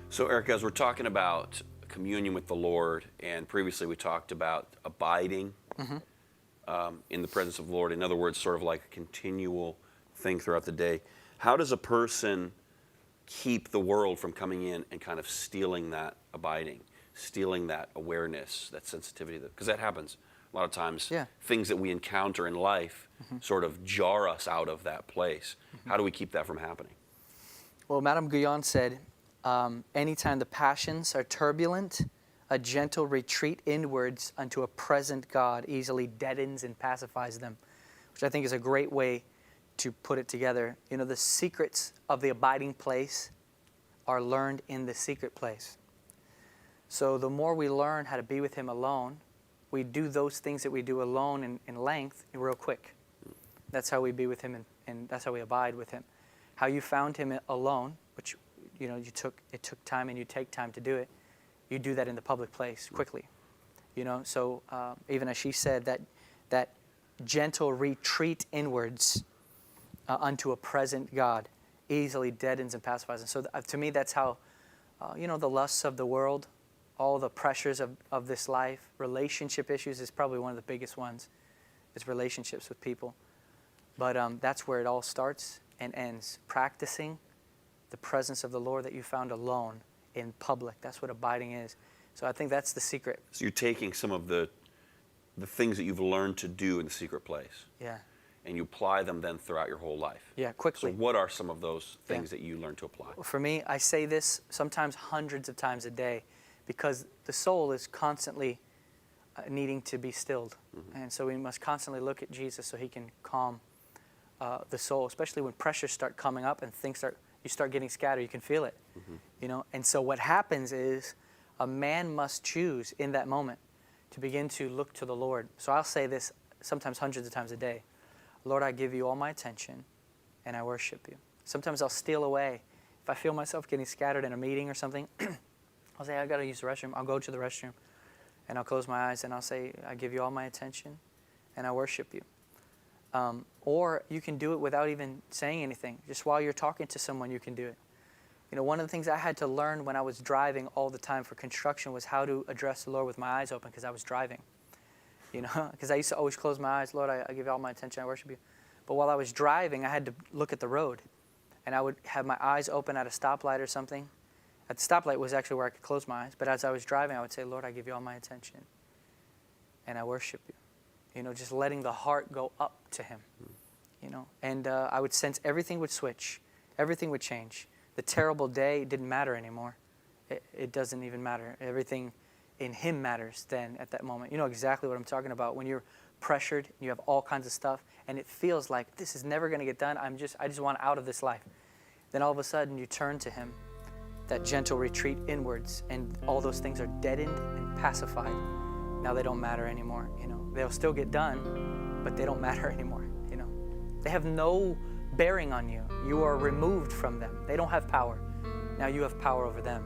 So, Eric, as we're talking about communion with the Lord, and previously we talked about abiding in the presence of the Lord, in other words, sort of like a continual thing throughout the day, how does a person keep the world from coming in and kind of stealing that abiding, stealing that awareness, that sensitivity? Because that happens a lot of times. Yeah. Things that we encounter in life sort of jar us out of that place. How do we keep that from happening? Well, Madame Guyon said, anytime the passions are turbulent, a gentle retreat inwards unto a present God easily deadens and pacifies them, which I think is a great way to put it together. You know, the secrets of the abiding place are learned in the secret place. So the more we learn how to be with Him alone, we do those things that we do alone in length real quick. That's how we be with Him, and that's how we abide with Him. How you found Him alone, which it took time, and you take time to do it. You do that in the public place quickly. So even as she said, that gentle retreat inwards unto a present God easily deadens and pacifies. And so to me, that's how the lusts of the world, all the pressures of this life, relationship issues is probably one of the biggest ones. Is relationships with people. But that's where it all starts and ends. Practicing the presence of the Lord that you found alone in public. That's what abiding is. So I think that's the secret. So you're taking some of the things that you've learned to do in the secret place. Yeah. And you apply them then throughout your whole life. Yeah, quickly. So what are some of those things that you learn to apply? Well, for me, I say this sometimes hundreds of times a day because the soul is constantly needing to be stilled. And so we must constantly look at Jesus so He can calm the soul, especially when pressures start coming up and you start getting scattered. You can feel it, And so what happens is a man must choose in that moment to begin to look to the Lord. So I'll say this sometimes hundreds of times a day. Lord, I give you all my attention and I worship you. Sometimes I'll steal away. If I feel myself getting scattered in a meeting or something, I'll say, I got to use the restroom. I'll go to the restroom and I'll close my eyes and I'll say, I give you all my attention and I worship you. Or you can do it without even saying anything. Just while you're talking to someone, you can do it. One of the things I had to learn when I was driving all the time for construction was how to address the Lord with my eyes open because I was driving. Because I used to always close my eyes. Lord, I give you all my attention. I worship you. But while I was driving, I had to look at the road. And I would have my eyes open at a stoplight or something. At the stoplight was actually where I could close my eyes. But as I was driving, I would say, Lord, I give you all my attention. And I worship you. Just letting the heart go up to Him. And I would sense everything would switch. Everything would change. The terrible day didn't matter anymore. It doesn't even matter. Everything in Him matters then at that moment. You know exactly what I'm talking about. When you're pressured, you have all kinds of stuff, and it feels like this is never going to get done. I just want out of this life. Then all of a sudden you turn to Him, that gentle retreat inwards, and all those things are deadened and pacified. Now they don't matter anymore. They'll still get done, but they don't matter anymore. They have no bearing on you. You are removed from them. They don't have power. Now you have power over them.